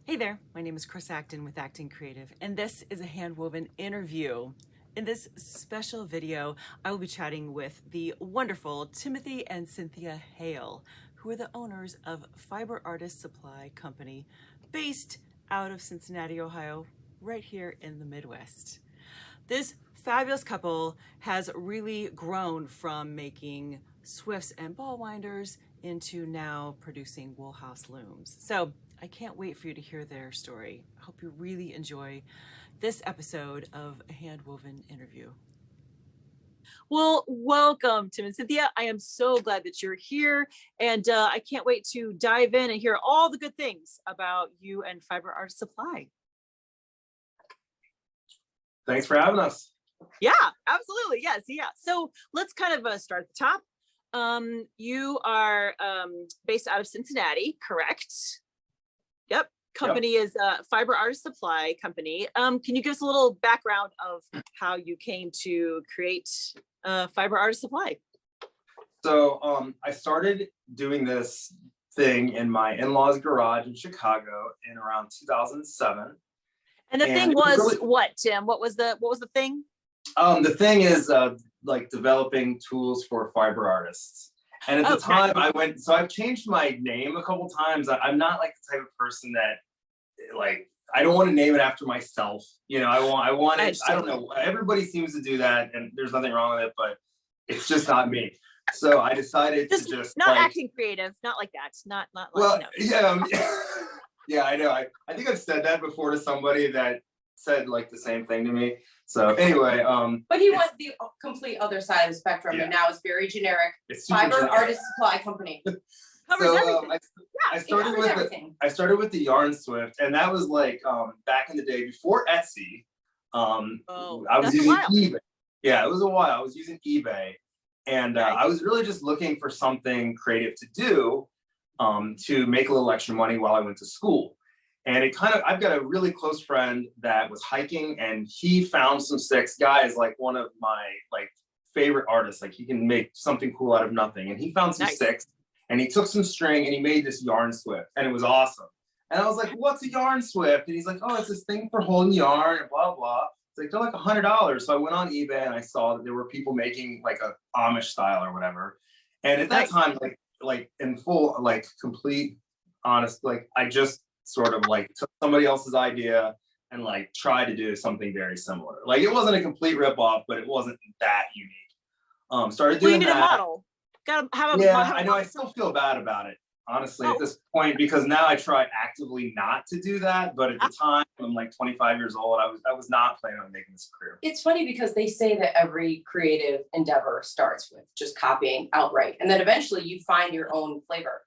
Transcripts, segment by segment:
Hey there, my name is Chris Acton with Acton Creative, and this is a Handwoven interview. In this special video, I will be chatting with the wonderful Timothy and Cynthia Hale, who are the owners of Fiber Artist Supply Company, based out of Cincinnati, Ohio, right here in the Midwest. This fabulous couple has really grown from making swifts and ball winders into now producing Woolhouse looms. So I can't wait for you to hear their story. I hope you really enjoy this episode of a Handwoven interview. Well, welcome, Tim and Cynthia. I am so glad that you're here, and I can't wait to dive in and hear all the good things about you and Fiber Artist Supply. Thanks for having us. Yeah, absolutely. Yes. Yeah. So let's kind of start at the top. You are based out of Cincinnati, correct? Yep. Company is Fiber Artist Supply Company. Can you give us a little background of how you came to create Fiber Artist Supply? So I started doing this thing in my in-laws' garage in Chicago in around 2007. And the thing was really, what, Tim? What was the thing? The thing is like developing tools for fiber artists. And at the time I went, so I've changed my name a couple times. I'm not like the type of person that like, I don't want to name it after myself. You know, I want it, I don't know. Everybody seems to do that and there's nothing wrong with it, but it's just not me. So I decided to just not like, Acting Creative, not like that. Not like, well, no. Yeah. Yeah, I know. I think I've said that before to somebody that said like the same thing to me. So anyway, but he was the complete other side of the spectrum, yeah. And now it's very generic. It's Fiber Artist Supply Company. Covers everything. I started with the yarn swift, and that was like back in the day before Etsy. I was using eBay. Yeah, it was a while. I was using eBay, and I was really just looking for something creative to do. To make a little extra money while I went to school. And it kind of, I've got a really close friend that was hiking and he found some sticks. Guy is like one of my like favorite artists. Like he can make something cool out of nothing. And he found some sticks and he took some string and he made this yarn swift and it was awesome. And I was like, what's a yarn swift? And he's like, oh, it's this thing for holding yarn and blah, blah. It's like, they're like $100. So I went on eBay and I saw that there were people making like a Amish style or whatever. And at that time, like in full, like complete honest, like I just sort of like took somebody else's idea and like tried to do something very similar. Like it wasn't a complete ripoff, but it wasn't that unique. Started doing that. A model. Gotta have a I know. I still feel bad about it, honestly, at this point, because now I try actively not to do that. But at the time, I'm like 25 years old. I was not planning on making this a career. It's funny because they say that every creative endeavor starts with just copying outright, and then eventually you find your own flavor.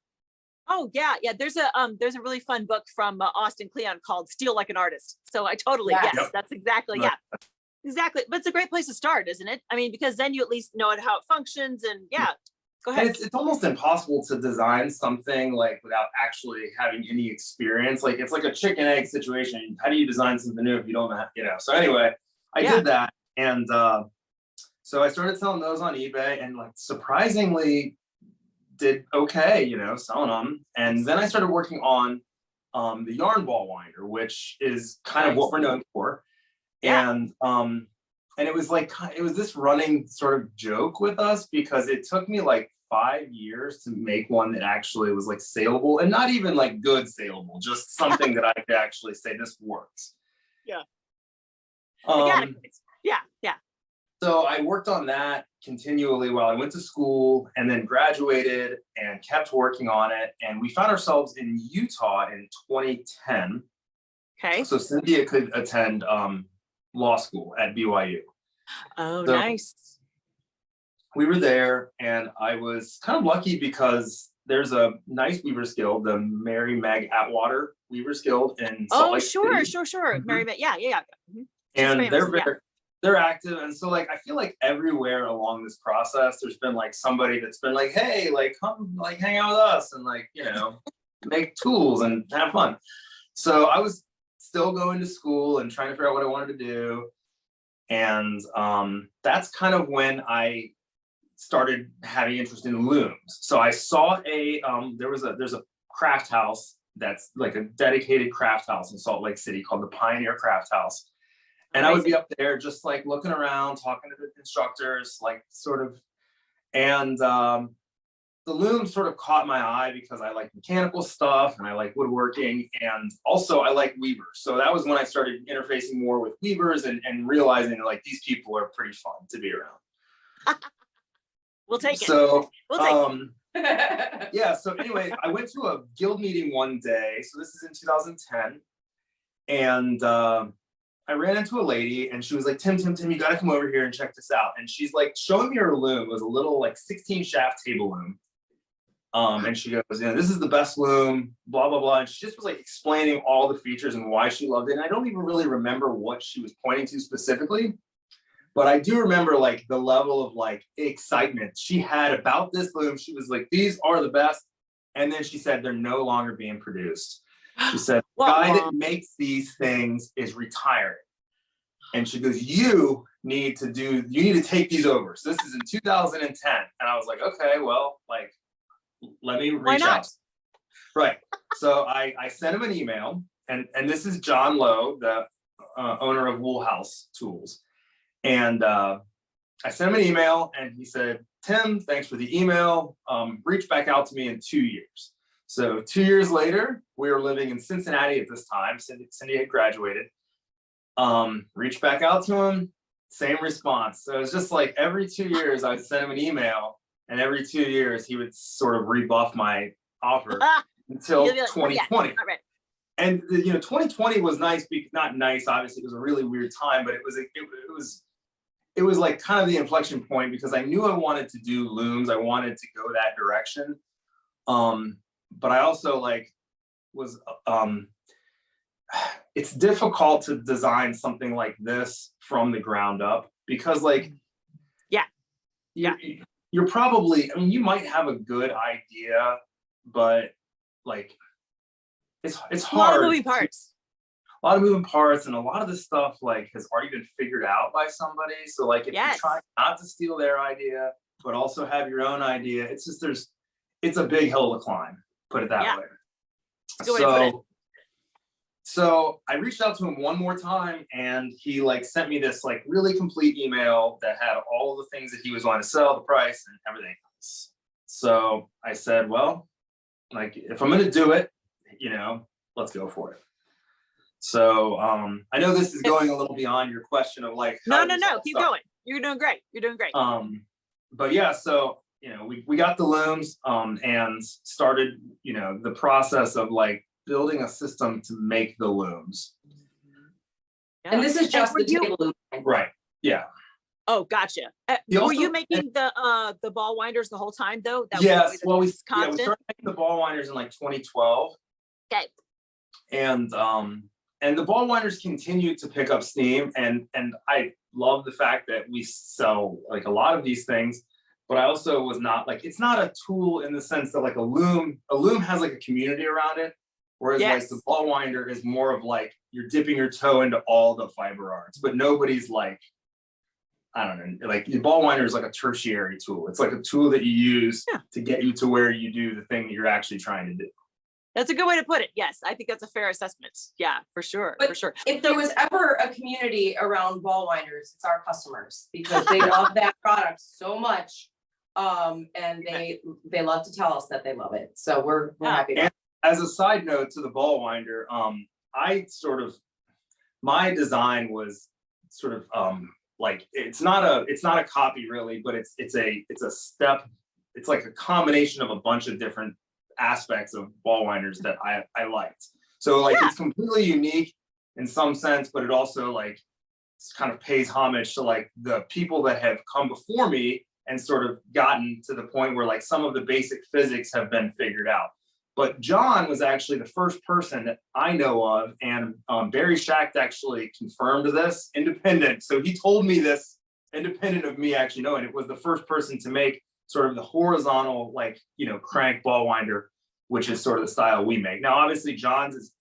Oh yeah, yeah. There's a really fun book from Austin Kleon called "Steal Like an Artist." So I totally that's exactly exactly. But it's a great place to start, isn't it? I mean, because then you at least know how it functions, and go ahead. And it's almost impossible to design something like without actually having any experience. Like it's like a chicken egg situation. How do you design something new if you don't have, So anyway, I did that, and so I started selling those on eBay, and like surprisingly did okay, selling them. And then I started working on the yarn ball winder, which is kind of what we're known for. And it was like, it was this running sort of joke with us because it took me like 5 years to make one that actually was like saleable, and not even like good saleable, just something that I could actually say this works. Yeah. Yeah. So I worked on that continually while I went to school and then graduated and kept working on it. And we found ourselves in Utah in 2010. Okay. So Cynthia could attend law school at BYU. Oh, so nice. We were there and I was kind of lucky because there's a nice Weavers Guild, the Mary Meg Atwater Weavers Guild in Salt Lake City. Sure. Mary Meg, yeah. Mm-hmm. And they're active, and so like I feel like everywhere along this process there's been like somebody that's been like, hey, like come like hang out with us and like make tools and have fun. So I was still going to school and trying to figure out what I wanted to do, and that's kind of when I started having interest in looms. So I saw there's a craft house that's like a dedicated craft house in Salt Lake City called the Pioneer Craft House. And I would be up there just like looking around, talking to the instructors, like sort of, and the loom sort of caught my eye because I like mechanical stuff and I like woodworking, and also I like weavers. So that was when I started interfacing more with weavers and realizing like these people are pretty fun to be around. We'll take it. So we'll take it. Yeah, so anyway, I went to a guild meeting one day. So this is in 2010. And I ran into a lady and she was like, Tim, you gotta come over here and check this out. And she's like showing me her loom. It was a little like 16 shaft table loom. And she goes, this is the best loom, blah, blah, blah. And she just was like explaining all the features and why she loved it. And I don't even really remember what she was pointing to specifically, but I do remember like the level of like excitement she had about this loom. She was like, these are the best. And then she said, they're no longer being produced. She said, the guy that makes these things is retiring. And she goes, you need to take these over. So this is in 2010. And I was like, okay, well, like, let me reach out. Right. So I sent him an email, and this is John Lowe, the owner of Woolhouse Tools. And I sent him an email and he said, Tim, thanks for the email. Reach back out to me in 2 years. So 2 years later, we were living in Cincinnati at this time. Cindy had graduated. Reached back out to him, same response. So it was just like every 2 years I would send him an email, and every 2 years he would sort of rebuff my offer until 2020. Yeah, and 2020 was nice, not nice, obviously it was a really weird time, but it was like kind of the inflection point because I knew I wanted to do looms. I wanted to go that direction. But I also like was, it's difficult to design something like this from the ground up because like, you're probably, I mean, you might have a good idea, but like, it's hard. A lot of moving parts. A lot of moving parts, and a lot of this stuff like has already been figured out by somebody. So like, if you try not to steal their idea, but also have your own idea, it's just it's a big hill to climb. Put it that way. So I reached out to him one more time, and he like sent me this like really complete email that had all the things that he was wanting to sell, the price, and everything else. So I said, well, like if I'm going to do it, let's go for it. So I know this is going a little beyond your question of like, no, keep going. You're doing great. But yeah, so we got the looms and started the process of like building a system to make the looms. And this is just the table loom. Right. Yeah. Oh, gotcha. Were you making the ball winders the whole time though? Yes. Well, we started making the ball winders in like 2012. Okay. And the ball winders continue to pick up steam, and I love the fact that we sell like a lot of these things. But I also was not like, it's not a tool in the sense that like a loom has like a community around it. Whereas like the ball winder is more of like, you're dipping your toe into all the fiber arts, but nobody's like, I don't know, like the ball winder is like a tertiary tool. It's like a tool that you use to get you to where you do the thing that you're actually trying to do. That's a good way to put it. Yes, I think that's a fair assessment. Yeah, for sure. But if there was ever a community around ball winders, it's our customers, because they love that product so much. And they love to tell us that they love it. So we're happy. And as a side note to the ball winder, my design was sort of like, it's not a copy really, but it's a step. It's like a combination of a bunch of different aspects of ball winders that I liked. So like it's completely unique in some sense, but it also like kind of pays homage to like the people that have come before me and sort of gotten to the point where like some of the basic physics have been figured out. But John was actually the first person that I know of, and Barry Schacht actually confirmed this independent. So he told me this independent of me actually knowing it, was the first person to make sort of the horizontal, like, crank ball winder, which is sort of the style we make. Now, obviously John's is,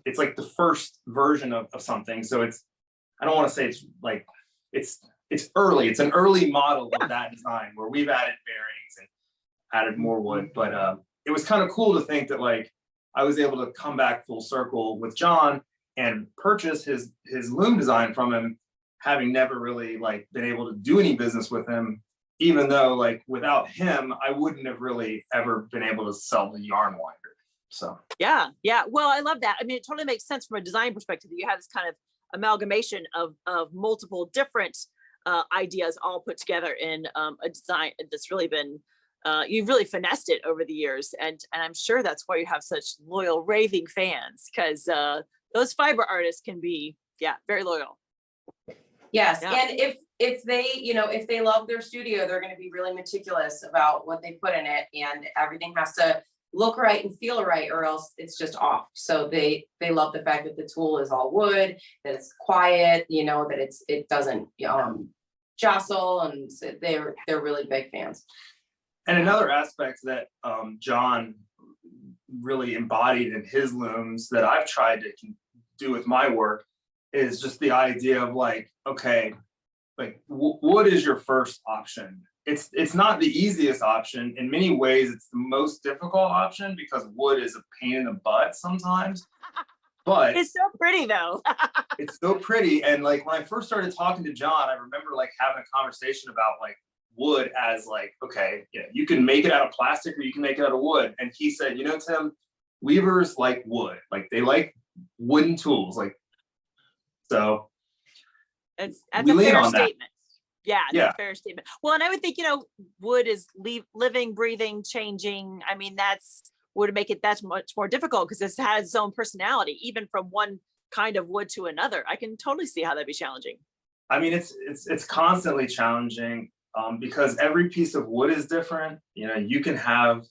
it's like the first version of something. So I don't want to say it's like, it's early. It's an early model of that design where we've added bearings and added more wood, but it was kind of cool to think that like I was able to come back full circle with John and purchase his loom design from him, having never really like been able to do any business with him, even though like without him, I wouldn't have really ever been able to sell the yarn winder. So yeah. Well, I love that. I mean, it totally makes sense from a design perspective. You have this kind of amalgamation of multiple different ideas all put together in a design that's really been, you've really finessed it over the years. And I'm sure that's why you have such loyal raving fans, because those fiber artists can be, very loyal. Yes, yeah. And if they, you know, if they love their studio, they're going to be really meticulous about what they put in it, and everything has to look right and feel right, or else it's just off. So they love the fact that the tool is all wood, that it's quiet, you know, that it doesn't jostle, and so they're really big fans. And another aspect that John really embodied in his looms that I've tried to do with my work is just the idea of like, okay, like wood is your first option. It's not the easiest option. In many ways, it's the most difficult option because wood is a pain in the butt sometimes. But it's so pretty though. It's so pretty. And like when I first started talking to John, I remember like having a conversation about like wood as like, okay, yeah, you can make it out of plastic or you can make it out of wood. And he said, you know, Tim, weavers like wood, like they like wooden tools, like, so that's a fair statement. Yeah, that's a fair statement. Well, and I would think, you know, wood is living, breathing, changing. I mean, would make it that much more difficult because it has its own personality, even from one kind of wood to another. I can totally see how that'd be challenging. I mean, it's constantly challenging because every piece of wood is different. You know, you can have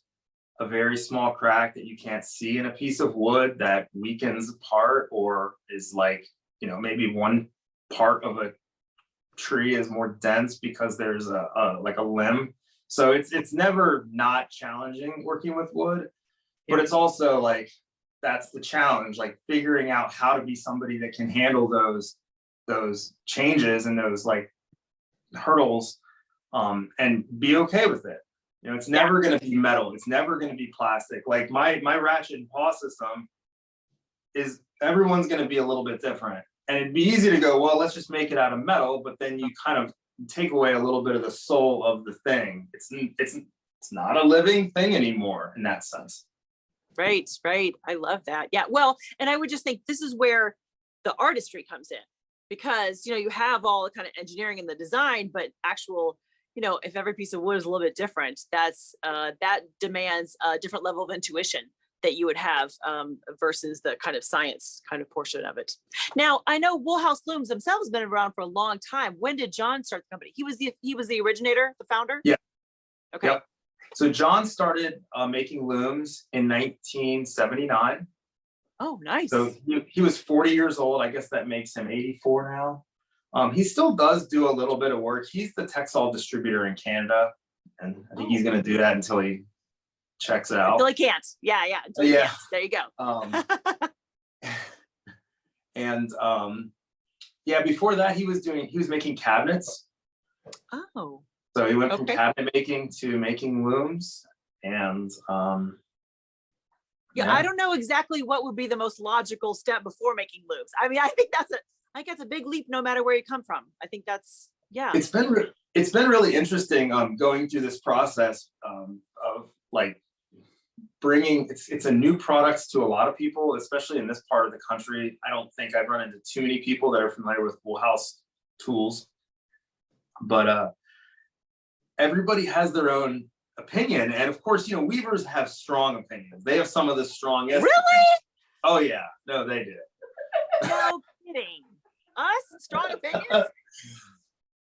a very small crack that you can't see in a piece of wood that weakens apart, or is like, you know, maybe one part of a tree is more dense because there's like a limb. So it's never not challenging working with wood, but it's also like, that's the challenge, like figuring out how to be somebody that can handle those changes and those like hurdles and be okay with it. You know, it's never going to be metal. It's never going to be plastic. Like my ratchet and paw system is, everyone's going to be a little bit different. And it'd be easy to go, well, let's just make it out of metal, but then you kind of take away a little bit of the soul of the thing. It's not a living thing anymore in that sense. Right. I love that. Yeah. Well, and I would just think this is where the artistry comes in, because, you know, you have all the kind of engineering and the design, but actual, you know, if every piece of wood is a little bit different, that demands a different level of intuition that you would have versus the kind of science kind of portion of it. Now, I know Woolhouse Looms themselves have been around for a long time. When did John start the company? He was the originator, the founder? Yeah. Okay. Yep. So John started making looms in 1979. Oh, nice. So he was 40 years old. I guess that makes him 84 now. He still does do a little bit of work. He's the textile distributor in Canada, and I think he's going to do that until he checks out. Until he can't. Yeah. Until he can't. There you go. Yeah, before that he was making cabinets. Oh. So he went from cabinet making to making looms, and I don't know exactly what would be the most logical step before making looms. I mean, I think that's a big leap no matter where you come from. I think that's, It's been really interesting going through this process of like bringing, it's a new product to a lot of people, especially in this part of the country. I don't think I've run into too many people that are familiar with Woolhouse tools, but everybody has their own opinion. And of course, you know, weavers have strong opinions. They have some of the strongest. Really? Oh yeah, no, they do. No kidding. Us? Strong opinions?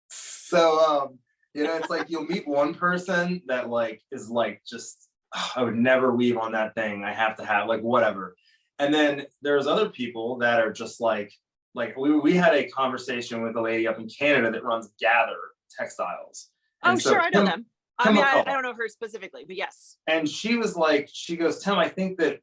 So, you know, it's like you'll meet one person that like is like, just, I would never weave on that thing. I have to have like whatever. And then there's other people that are just like we had a conversation with a lady up in Canada that runs Gather Textiles. And sure, I know them. I mean, I don't know her specifically, but yes. And she goes, Tim, I think that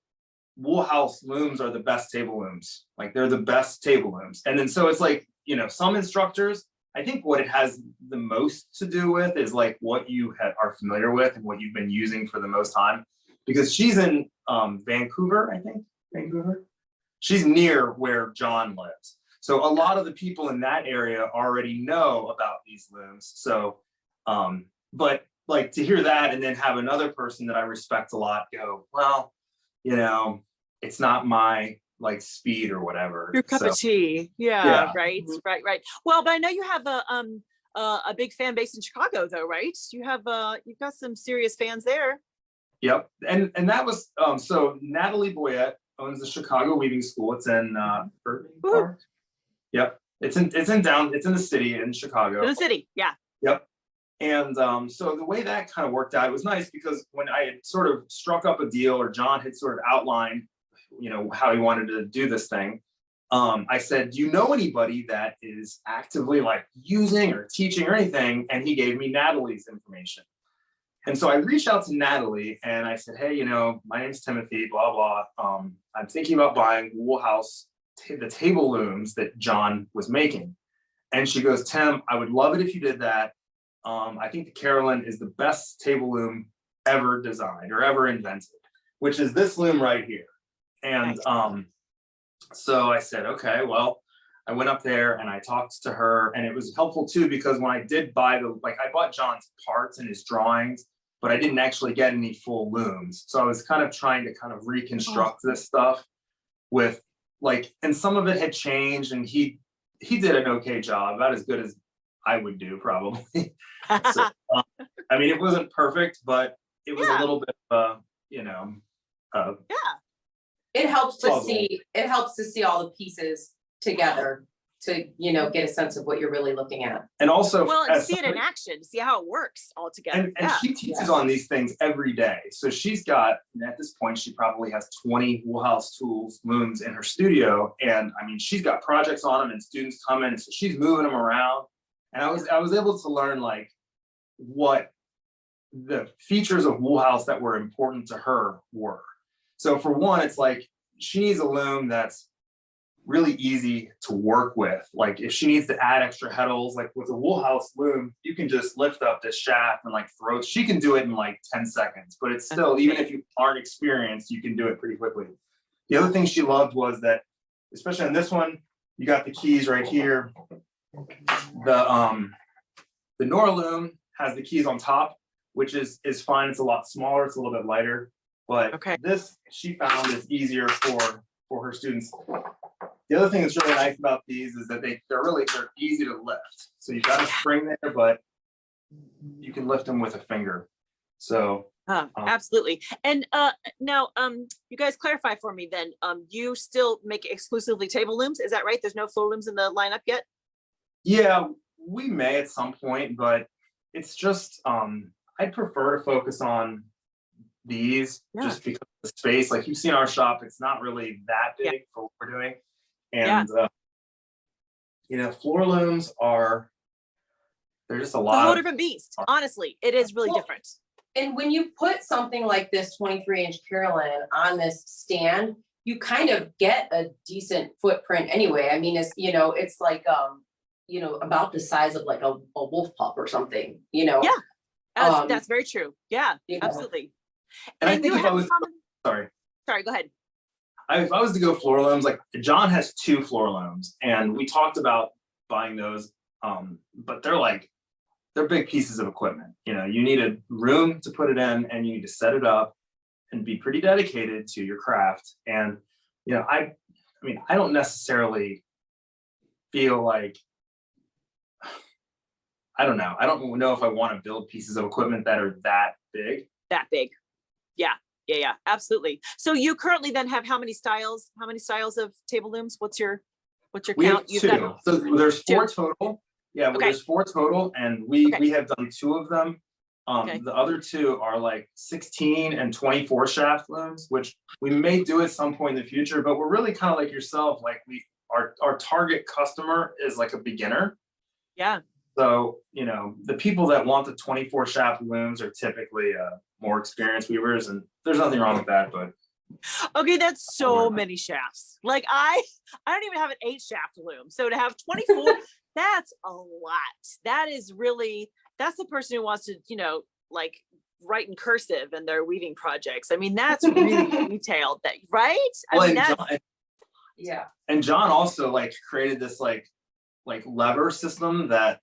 Woolhouse looms are the best table looms. Like they're the best table looms. And then so it's like, you know, some instructors, I think what it has the most to do with is like what you are familiar with and what you've been using for the most time. because she's in Vancouver, I think. Vancouver. She's near where John lives. So a lot of the people in that area already know about these looms. So, but like to hear that and then have another person that I respect a lot go, well, you know, it's not my like speed or whatever. Your cup of tea. Yeah. Right. Well, but I know you have a big fan base in Chicago though, right? You've got some serious fans there. Yep. And that was, so Natalie Boyette owns the Chicago Weaving School. It's in Irving Park. Yep. It's in the city in Chicago. In the city, yeah. Yep. And so the way that kind of worked out, it was nice because when I had sort of struck up a deal, or John had sort of outlined, you know, how he wanted to do this thing, I said, do you know anybody that is actively like using or teaching or anything? And he gave me Natalie's information. And so I reached out to Natalie and I said, hey, you know, my name's Timothy, blah, blah. I'm thinking about buying Woolhouse, the table looms that John was making. And she goes, Tim, I would love it if you did that. I think the Carolyn is the best table loom ever designed or ever invented, which is this loom right here. And so I said, okay, well, I went up there and I talked to her, and it was helpful too, because when I did buy I bought John's parts and his drawings, but I didn't actually get any full looms. So I was kind of trying to kind of reconstruct this stuff with like, and some of it had changed, and he did an okay job, about as good as I would do probably. So, I mean, it wasn't perfect, but it was a little bit, you know, It helps to see all the pieces together to, you know, get a sense of what you're really looking at. And also, and see it in action, see how it works all together. And she teaches on these things every day. So she's got, and at this point, she probably has 20 Woolhouse tools, looms in her studio. And I mean, she's got projects on them and students come in, so she's moving them around. And I was able to learn like what the features of Woolhouse that were important to her were. So for one, it's like she needs a loom that's really easy to work with. Like if she needs to add extra heddles, like with a Woolhouse loom, you can just lift up this shaft and like throw it. She can do it in like 10 seconds, but it's still, even if you aren't experienced, you can do it pretty quickly. The other thing she loved was that, especially on this one, you got the keys right here. The Nora loom has the keys on top, which is fine. It's a lot smaller. It's a little bit lighter, but this she found is easier for her students. The other thing that's really nice about these is that they're easy to lift. So you've got a spring there, but you can lift them with a finger. So absolutely. And now you guys clarify for me then, you still make exclusively table looms, is that right? There's no floor looms in the lineup yet? Yeah, we may at some point, but it's just I'd prefer to focus on these just because of the space. Like you've seen our shop, it's not really that big for what we're doing. And you know, floor looms they're just a lot. It's a whole different beast. Honestly, it is really different. And when you put something like this 23-inch Carolyn on this stand, you kind of get a decent footprint anyway. I mean, it's, you know, it's like you know, about the size of like a wolf pup or something, you know? Yeah, that's very true. Yeah, absolutely. And I think if I was, sorry, go ahead. If I was to go floor looms, like John has 2 floor looms, and we talked about buying those, but they're big pieces of equipment. You know, you need a room to put it in, and you need to set it up and be pretty dedicated to your craft. And, you know, I mean, I don't necessarily feel like, I don't know. I don't know if I want to build pieces of equipment that are that big. That big. Yeah, absolutely. So you currently then have how many styles of table looms? What's your We count? have 2. So there's 4 total. Yeah, well, there's 4 total, and we have done 2 of them. The other 2 are like 16 and 24 shaft looms, which we may do at some point in the future, but we're really kind of like yourself. Like our target customer is like a beginner. Yeah. So, you know, the people that want the 24 shaft looms are typically more experienced weavers, and there's nothing wrong with that, but. Okay, that's so many shafts. Like I don't even have an 8 shaft loom. So to have 24, that's a lot. That is really, that's the person who wants to, you know, like write in cursive in their weaving projects. I mean, that's really detailed, that, right? I mean, that's, yeah. And John also like created this like lever system that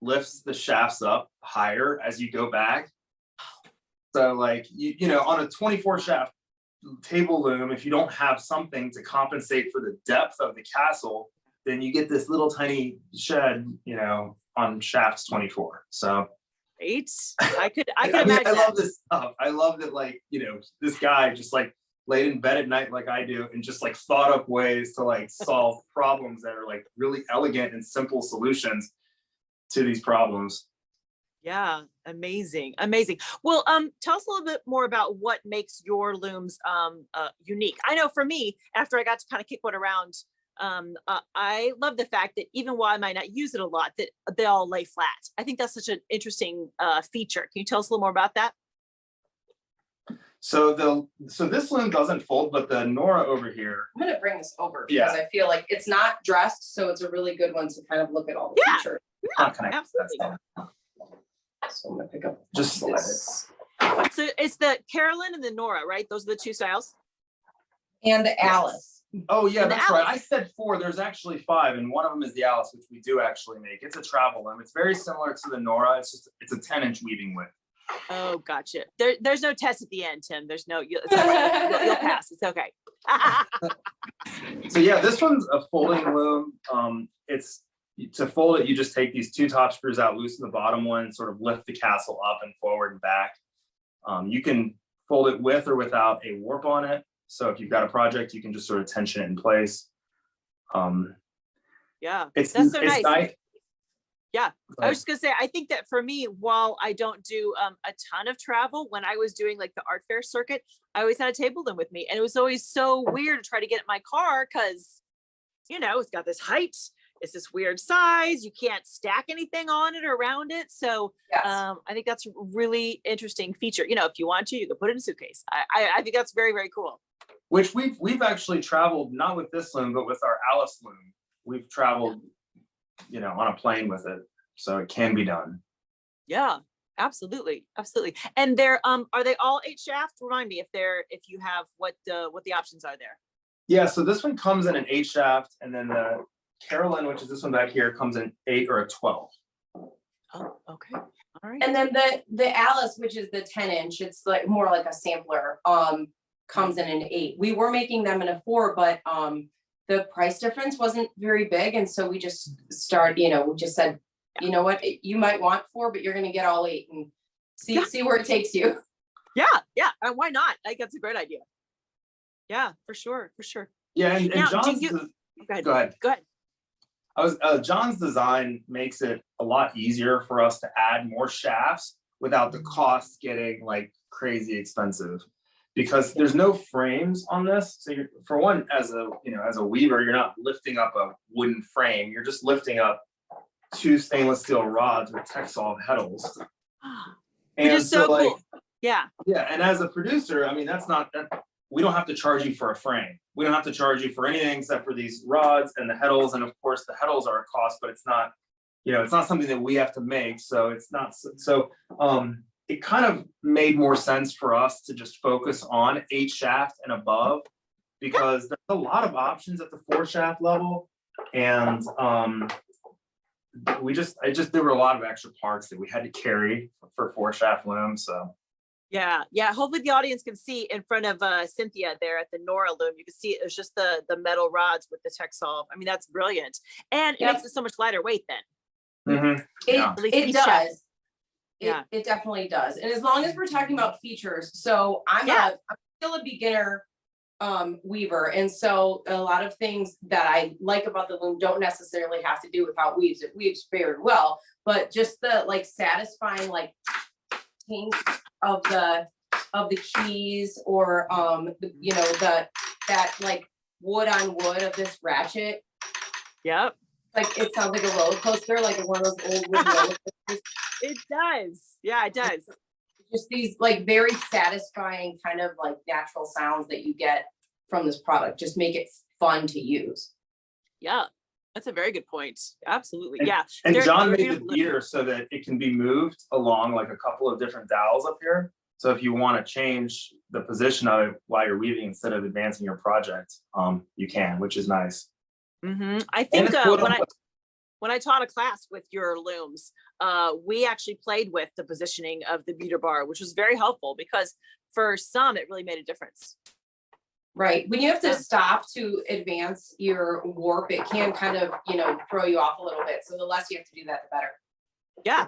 lifts the shafts up higher as you go back. So like, you know, on a 24 shaft table loom, if you don't have something to compensate for the depth of the castle, then you get this little tiny shed, you know, on shafts 24. So right? I could mean, imagine. I love this stuff. I love that, like, you know, this guy just like laid in bed at night like I do and just like thought up ways to like solve problems that are like really elegant and simple solutions to these problems. Yeah, amazing, amazing. Well, tell us a little bit more about what makes your looms unique. I know for me, after I got to kind of kick one around, I love the fact that even while I might not use it a lot, that they all lay flat. I think that's such an interesting feature. Can you tell us a little more about that? So this loom doesn't fold, but the Nora over here. I'm gonna bring this over because I feel like it's not dressed, so it's a really good one to kind of look at all the features. Yeah, absolutely. So I'm gonna pick up just this. So it's the Carolyn and the Nora, right? Those are the two styles. And the Alice. Oh yeah, And that's right. I said 4. There's actually 5, and one of them is the Alice, which we do actually make. It's a travel loom. It's very similar to the Nora. It's a 10-inch weaving width. Oh, gotcha. There's no test at the end, Tim. There's no. It's okay. You'll pass. It's okay. So yeah, this one's a folding loom. It's to fold it, you just take these 2 top screws out, loosen the bottom one, sort of lift the castle up and forward and back. You can fold it with or without a warp on it. So if you've got a project, you can just sort of tension it in place. Yeah, that's so nice. Yeah, I was just gonna say, I think that for me, while I don't do a ton of travel, when I was doing like the art fair circuit, I always had a table loom with me, and it was always so weird to try to get in my car because, you know, it's got this height, it's this weird size, you can't stack anything on it or around it. So yes. I think that's a really interesting feature. You know, if you want to, you can put it in a suitcase. I think that's very, very cool. Which we've actually traveled, not with this loom, but with our Alice loom. We've traveled, you know, on a plane with it, so it can be done. Yeah, absolutely, absolutely. And they're are they all 8 shaft? Remind me if you have what the options are there. Yeah, so this one comes in an 8 shaft, and then the Carolyn, which is this one back here, comes in 8 or a 12. Oh, okay, all right. And then the Alice, which is the 10-inch, it's like more like a sampler. Comes in an 8. We were making them in a 4, but the price difference wasn't very big, and so we just started. You know, we just said, you know what, you might want 4, but you're going to get all 8 and see where it takes you. Yeah, why not? I think that's a great idea. Yeah, for sure. Yeah, and now, John's. Go ahead. John's design makes it a lot easier for us to add more shafts without the cost getting like crazy expensive. Because there's no frames on this, so you're, for one, as a weaver, you're not lifting up a wooden frame. You're just lifting up 2 stainless steel rods with Texol heddles. Which is so cool. Yeah. And as a producer, I mean, we don't have to charge you for a frame. We don't have to charge you for anything except for these rods and the heddles. And of course, the heddles are a cost, but it's not, you know, it's not something that we have to make. So it's not it kind of made more sense for us to just focus on 8 shaft and above, because there's a lot of options at the 4 shaft level. And there were a lot of extra parts that we had to carry for 4 shaft looms. So yeah. Hopefully the audience can see in front of Cynthia there at the Nora loom. You can see it's just the metal rods with the Texol. I mean, that's brilliant, and it makes it so much lighter weight then. Mm-hmm. It does. It definitely does. And as long as we're talking about features, so I'm still a beginner weaver, and so a lot of things that I like about the loom don't necessarily have to do with how it weaves. It weaves very well, but just the like satisfying like pink of the keys, or you know, that like wood on wood of this ratchet. Yep. Like it sounds like a roller coaster, like one of those old wood roller coasters. It does. Yeah, it does. Just these like very satisfying kind of like natural sounds that you get from this product just make it fun to use. Yeah, that's a very good point. Absolutely. And John made the beater so that it can be moved along like a couple of different dowels up here. So if you want to change the position of it while you're weaving instead of advancing your project, you can, which is nice. I think when I taught a class with your looms, we actually played with the positioning of the beater bar, which was very helpful because for some, it really made a difference. Right. When you have to stop to advance your warp, it can kind of, throw you off a little bit. So the less you have to do that, the better. Yeah,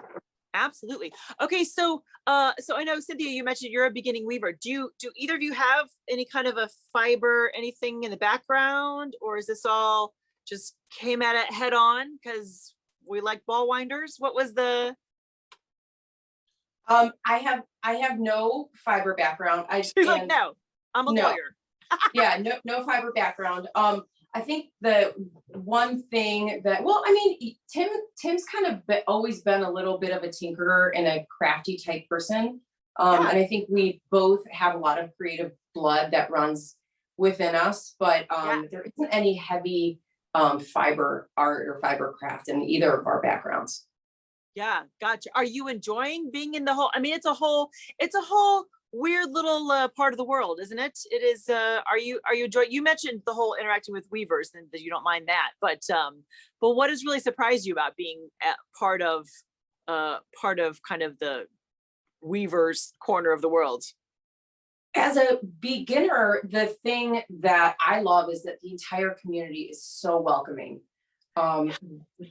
absolutely. Okay. So I know, Cynthia, you mentioned you're a beginning weaver. Do either of you have any kind of a fiber, anything in the background, or is this all just came at it head on because we like ball winders? What was the? I have no fiber background. She's like, no, I'm a lawyer. Yeah, no fiber background. I think the one thing that, Tim's kind of always been a little bit of a tinkerer and a crafty type person. And I think we both have a lot of creative blood that runs within us, but there isn't any heavy fiber art or fiber craft in either of our backgrounds. Yeah, gotcha. Are you enjoying being in the whole, it's a whole weird little part of the world, isn't it? It is. Are you enjoying? You mentioned the whole interacting with weavers and that you don't mind that, but what has really surprised you about being part of kind of the weavers corner of the world? As a beginner, the thing that I love is that the entire community is so welcoming.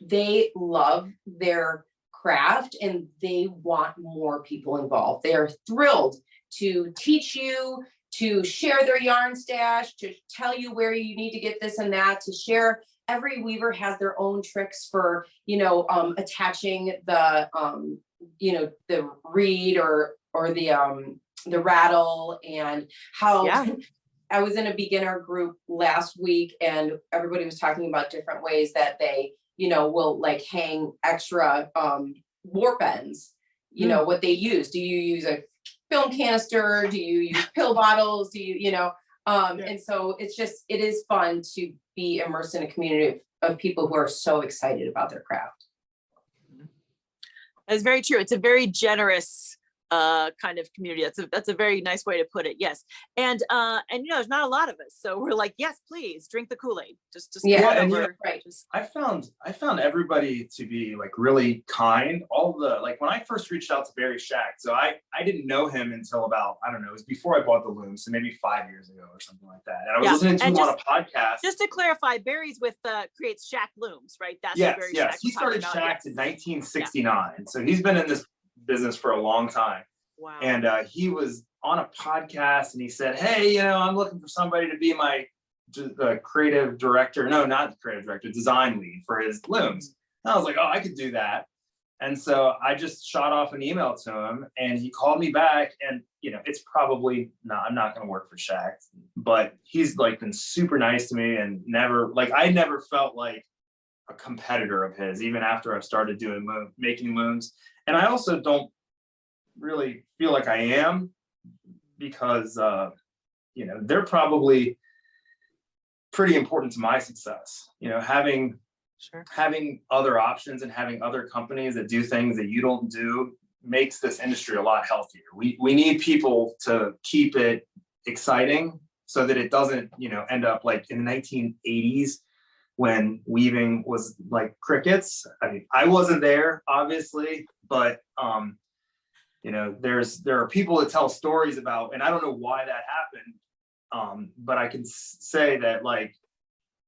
They love their craft and they want more people involved. They are thrilled to teach you, to share their yarn stash, to tell you where you need to get this and that, to share. Every weaver has their own tricks for, attaching the, the reed or the rattle, and how I was in a beginner group last week and everybody was talking about different ways that they, will like hang extra warp ends, what they use. Do you use a film canister? Do you use pill bottles? Do you, and so it is fun to be immersed in a community of people who are so excited about their craft. That's very true. It's a very generous kind of community. That's a very nice way to put it. Yes. And there's not a lot of us. So we're like, yes, please drink the Kool-Aid. Just right. I found everybody to be like really kind. When I first reached out to Barry Shack, so I didn't know him until about, I don't know, it was before I bought the Loom, so maybe 5 years ago or something like that. And I was listening to him on a podcast. Just to clarify, Barry's with creates Shack Looms, right? That's yes. He started Shack in 1969. So he's been in this business for a long time. Wow. And he was on a podcast and he said, hey, I'm looking for somebody to be my creative director. No, not the creative director, design lead for his looms. And I was like, oh, I could do that. And so I just shot off an email to him and he called me back, and it's probably I'm not going to work for Shack, but he's like been super nice to me and I never felt like a competitor of his, even after I've started making looms. And I also don't really feel like I am, because they're probably pretty important to my success. Having other options and having other companies that do things that you don't do makes this industry a lot healthier. We need people to keep it exciting so that it doesn't end up like in the 1980s when weaving was like crickets. I mean, I wasn't there obviously, but there are people that tell stories about, and I don't know why that happened, but I can say that like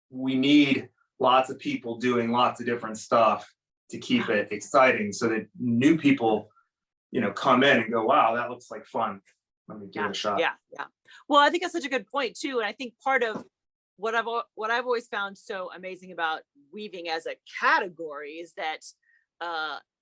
we need lots of people doing lots of different stuff to keep it exciting, so that new people come in and go, wow, that looks like fun, let me give it a shot. Yeah Well, I think that's such a good point too. And I think part of what I've always found so amazing about weaving as a category is that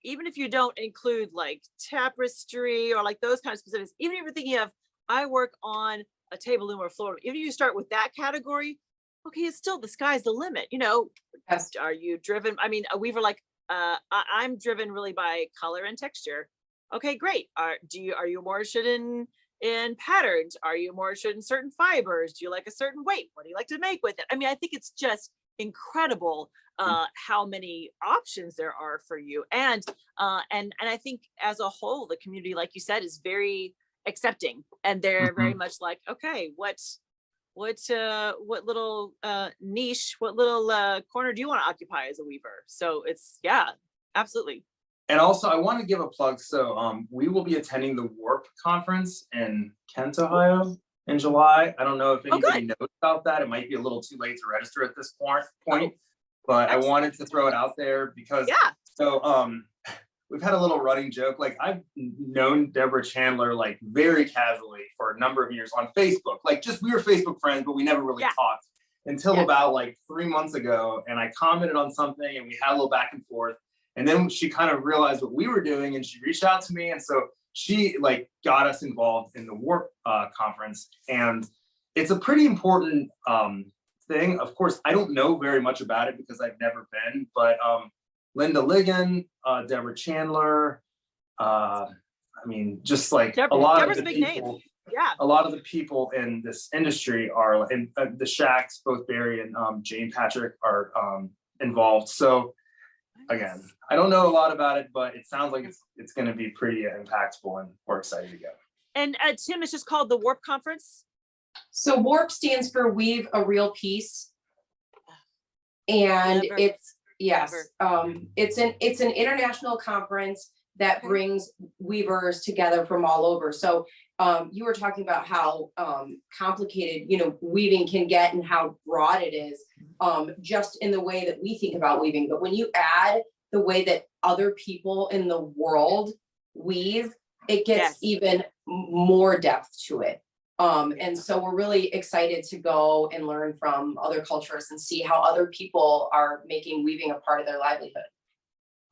even if you don't include like tapestry or like those kind of specifics, even if you're thinking of, I work on a table loom or floor loom, even if you start with that category, okay, it's still the sky's the limit. Yes. Are you driven? I mean, a weaver like I'm driven really by color and texture. Okay, great. Are you more interested in patterns? Are you more interested in certain fibers? Do you like a certain weight? What do you like to make with it? I mean, I think it's just incredible how many options there are for you, and I think as a whole the community, like you said, is very accepting, and they're very much like, okay, what little niche, what little corner do you want to occupy as a weaver? So it's, yeah, absolutely. And also I want to give a plug. So we will be attending the Warp conference in Kent, Ohio in July. I don't know if anybody knows about that. It might be a little too late to register at this point, but I wanted to throw it out there because we've had a little running joke. Like, I've known Deborah Chandler like very casually for a number of years on Facebook. Like, just, we were Facebook friends, but we never really talked until about like 3 months ago. And I commented on something and we had a little back and forth. And then she kind of realized what we were doing and she reached out to me. And so she like got us involved in the Warp conference. And it's a pretty important thing. Of course, I don't know very much about it because I've never been, but Linda Ligon, Deborah Chandler, I mean, just like a lot of the people, a lot of the people in this industry are, and the Shacks, both Barry and Jane Patrick are involved. So again, I don't know a lot about it, but it sounds like it's going to be pretty impactful, and we're excited to go. And Tim, it's just called the Warp Conference. So Warp stands for Weave a Real Piece, and it's it's an international conference that brings weavers together from all over. So you were talking about how complicated, you know, weaving can get and how broad it is, just in the way that we think about weaving. But when you add the way that other people in the world weave, it gets even more depth to it. And so we're really excited to go and learn from other cultures and see how other people are making weaving a part of their livelihood.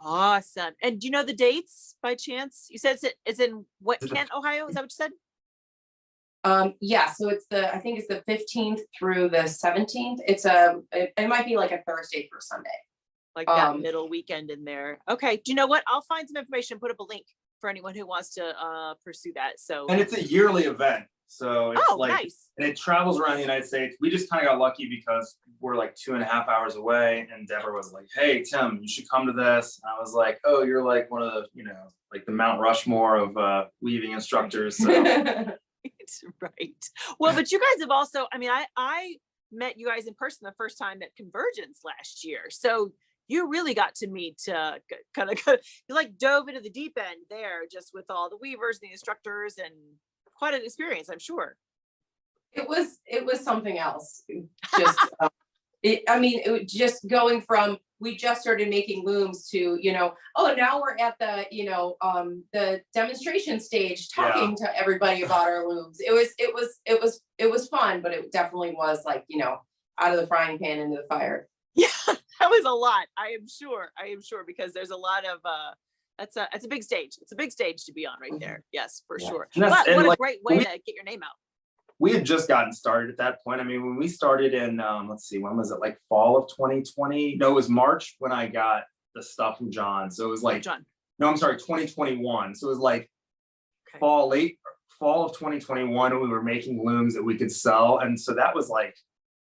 Awesome. And do you know the dates by chance? You said it's in what, Kent, Ohio? Is that what you said? Yeah, so it's I think it's the 15th through the 17th. It's it might be like a Thursday through Sunday. Like that middle weekend in there. Okay. Do you know what? I'll find some information, put up a link for anyone who wants to pursue that. So, and it's a yearly event. So it's nice. And it travels around the United States. We just kind of got lucky because we're like 2.5 hours away. And Deborah was like, hey, Tim, you should come to this. And I was like, oh, you're like one of the, you know, like the Mount Rushmore of weaving instructors. So. Right. Well, but you guys have also, I mean, I met you guys in person the first time at Convergence last year. So you really got to meet kind of, you like dove into the deep end there, just with all the weavers and the instructors, and quite an experience, I'm sure. It was something else. Just, I mean, it was just going from, we just started making looms to, you know, oh, now we're at the, you know, the demonstration stage talking to everybody about our looms. It was fun, but it definitely was like, you know, out of the frying pan into the fire. Yeah, that was a lot. I am sure, because there's a lot of, it's a big stage. It's a big stage to be on right there. Yes, for sure. But what a great way to get your name out. We had just gotten started at that point. I mean, when we started in, let's see, when was it? Like fall of 2020? No, it was March when I got the stuff from John. So it was like, no, I'm sorry, 2021. So it was like late fall of 2021, and we were making looms that we could sell. And so that was like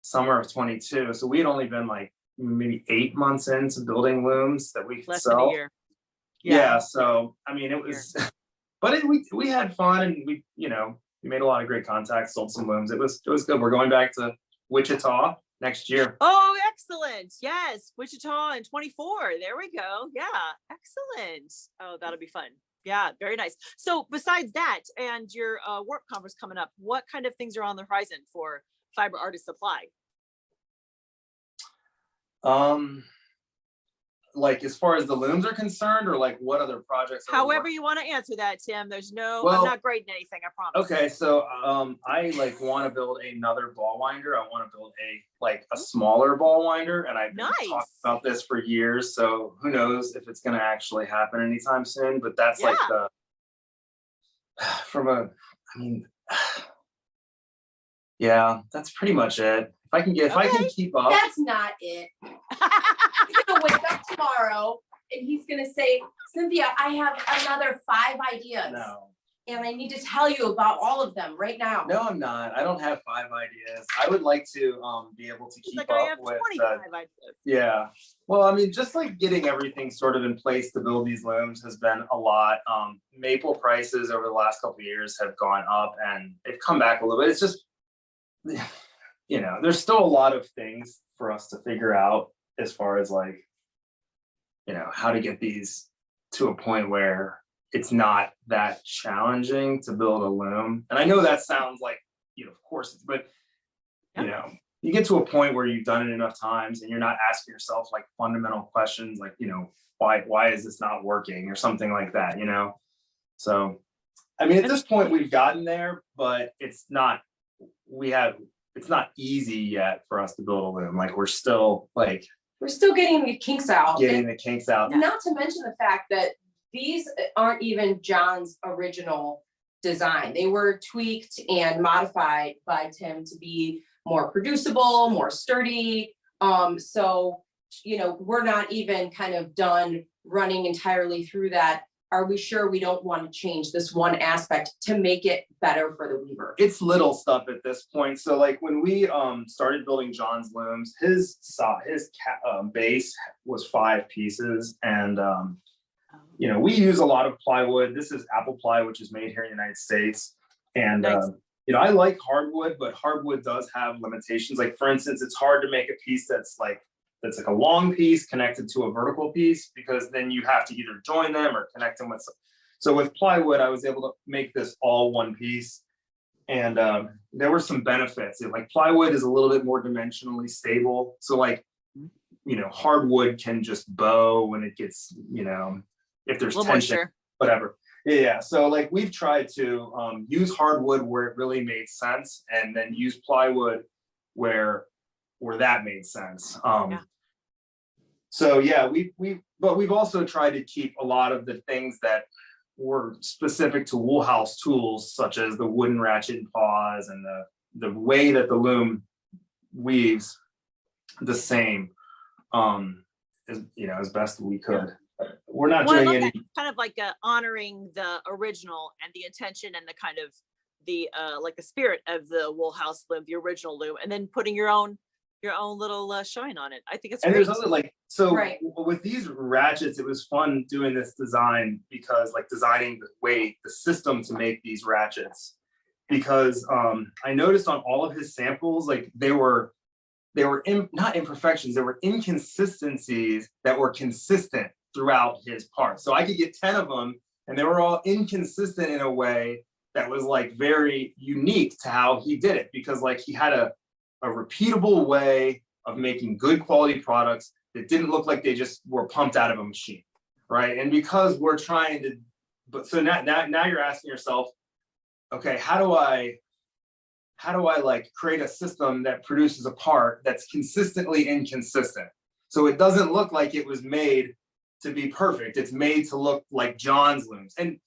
summer of 22. So we had only been like maybe 8 months into building looms that we could less sell. Than a year. Yeah. So, I mean, it was, but we had fun, and we, you know, we made a lot of great contacts, sold some looms. It was good. We're going back to Wichita next year. Oh, excellent. Yes. Wichita in 24. There we go. Yeah. Excellent. Oh, that'll be fun. Yeah. Very nice. So besides that and your Warp conference coming up, what kind of things are on the horizon for Fiber Artist Supply? Like as far as the looms are concerned, or like what other projects? However you want to answer that, Tim. There's no, I'm not grading anything, I promise. Okay, so I like want to build another ball winder. I want to build a smaller ball winder, and I've been talking about this for years. So who knows if it's going to actually happen anytime soon? But that's like the that's pretty much it. If I can keep up. That's not it. He's gonna wake up tomorrow and he's gonna say, Cynthia, I have another 5 ideas. No. and I need to tell you about all of them right now. No, I'm not. I don't have 5 ideas. I would like to be able to keep like, I up have with 25 ideas. Yeah. Well, I mean, just like getting everything sort of in place to build these looms has been a lot. Maple prices over the last couple of years have gone up and they've come back a little bit. It's just, you know, there's still a lot of things for us to figure out as far as like, you know, how to get these to a point where it's not that challenging to build a loom. And I know that sounds like, you know, of course, but you know, you get to a point where you've done it enough times and you're not asking yourself like fundamental questions like, you know, why is this not working or something like that, you know? So, I mean, at this point we've gotten there, but it's not easy yet for us to build a loom. Like we're still getting the kinks out. Not to mention the fact that these aren't even John's original design. They were tweaked and modified by Tim to be more producible, more sturdy. So, you know, we're not even kind of done running entirely through that. Are we sure we don't want to change this one aspect to make it better for the weaver? It's little stuff at this point. So like when we started building John's looms, his base was 5 pieces, and you know, we use a lot of plywood. This is apple ply, which is made here in the United States. And nice. you know, I like hardwood, but hardwood does have limitations. Like for instance, it's hard to make a piece that's like a long piece connected to a vertical piece, because then you have to either join them or connect them with some. So with plywood, I was able to make this all one piece. And there were some benefits. Like plywood is a little bit more dimensionally stable. So like, you know, hardwood can just bow when it gets, you know, if there's tension, whatever. Yeah. So like we've tried to use hardwood where it really made sense, and then use plywood where that made sense. So yeah, but we've also tried to keep a lot of the things that were specific to Woolhouse tools, such as the wooden ratchet and paws and the way that the loom weaves, the same, as you know, as best we could. We're not doing any kind of like honoring the original and the intention and the kind of the like the spirit of the Woolhouse loom, the original loom, and then putting your own little shine on it. I think it's and great. There's other like with these ratchets, it was fun doing this design, because like designing the system to make these ratchets, because I noticed on all of his samples, like they were not imperfections, there were inconsistencies that were consistent throughout his parts. So I could get 10 of them and they were all inconsistent in a way that was like very unique to how he did it, because like he had a repeatable way of making good quality products that didn't look like they just were pumped out of a machine, right? And because we're trying to, but so now you're asking yourself, okay, how do I like create a system that produces a part that's consistently inconsistent? So it doesn't look like it was made to be perfect. It's made to look like John's looms. And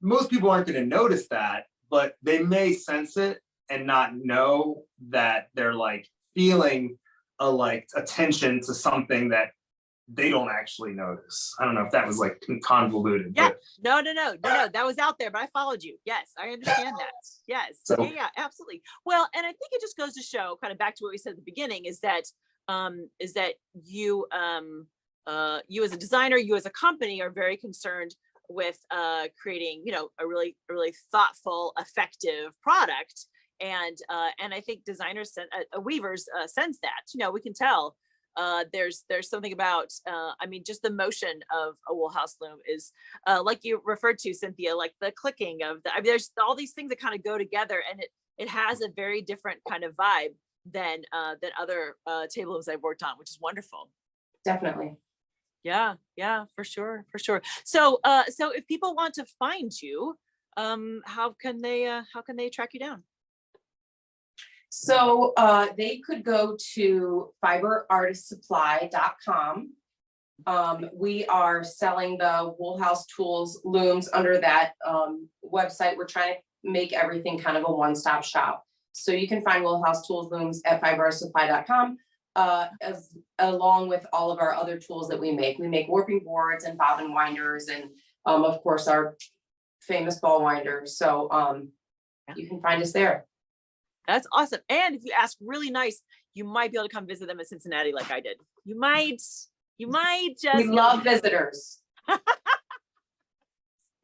most people aren't going to notice that, but they may sense it and not know that they're like feeling a attention to something that they don't actually notice. I don't know if that was like convoluted. Yeah, but... no, that was out there, but I followed you. Yes, I understand that. Yes, so, yeah, absolutely. Well, and I think it just goes to show, kind of back to what we said at the beginning, is that you you as a designer, you as a company are very concerned with creating, you know, a really thoughtful, effective product. And I think designers, weavers sense that. You know, we can tell there's something about, I mean, just the motion of a Woolhouse loom is like you referred to, Cynthia, like the clicking of the, I mean, there's all these things that kind of go together, and it has a very different kind of vibe than other table looms I've worked on, which is wonderful. Definitely. Yeah, for sure. So if people want to find you, how can they track you down? So they could go to fiberartistsupply.com. We are selling the Woolhouse tools looms under that website. We're trying to make everything kind of a one-stop shop. So you can find Woolhouse tools looms at fiberartistsupply.com, as along with all of our other tools that we make. We make warping boards and bobbin winders, and of course our famous ball winder. So you can find us there. That's awesome. And if you ask really nice, you might be able to come visit them in Cincinnati like I did. You might just. We love visitors.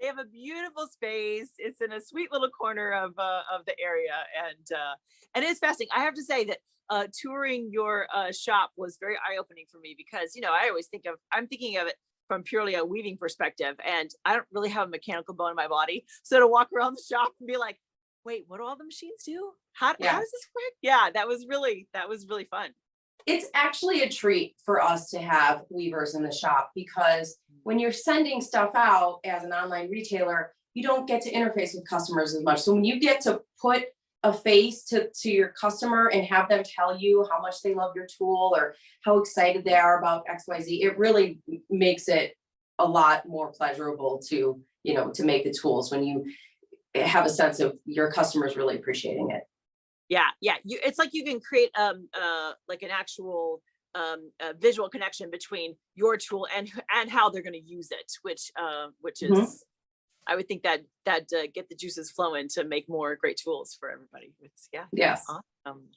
They have a beautiful space. It's in a sweet little corner of the area, and it's fascinating. I have to say that touring your shop was very eye-opening for me because I always I'm thinking of it from purely a weaving perspective, and I don't really have a mechanical bone in my body. So to walk around the shop and be like, wait, what do all the machines do? How does this work? Yeah, that was really fun. It's actually a treat for us to have weavers in the shop because when you're sending stuff out as an online retailer, you don't get to interface with customers as much. So when you get to put a face to your customer and have them tell you how much they love your tool or how excited they are about XYZ, it really makes it a lot more pleasurable to make the tools when you have a sense of your customers really appreciating it. Yeah. It's like you can create like an actual visual connection between your tool and how they're going to use it, which is, I would think that get the juices flowing to make more great tools for everybody. Yes.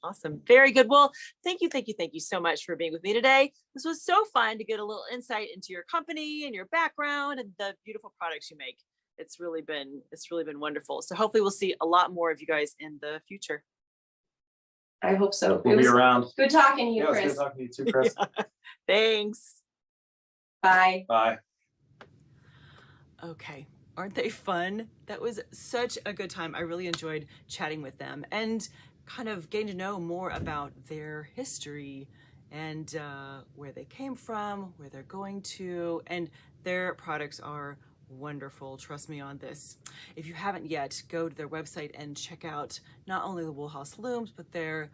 Awesome. Very good. Well, thank you so much for being with me today. This was so fun to get a little insight into your company and your background and the beautiful products you make. It's really been wonderful. So hopefully we'll see a lot more of you guys in the future. I hope so. We'll be around. Good talking to you, Chris. It was good talking to you too, Chris. Thanks. Bye. Bye. Okay. Aren't they fun? That was such a good time. I really enjoyed chatting with them and kind of getting to know more about their history and where they came from, where they're going to, and their products are wonderful. Trust me on this. If you haven't yet, go to their website and check out not only the Woolhouse looms, but their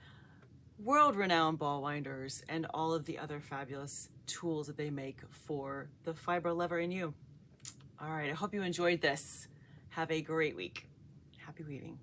world-renowned ball winders and all of the other fabulous tools that they make for the fiber lover in you. All right, I hope you enjoyed this. Have a great week. Happy weaving.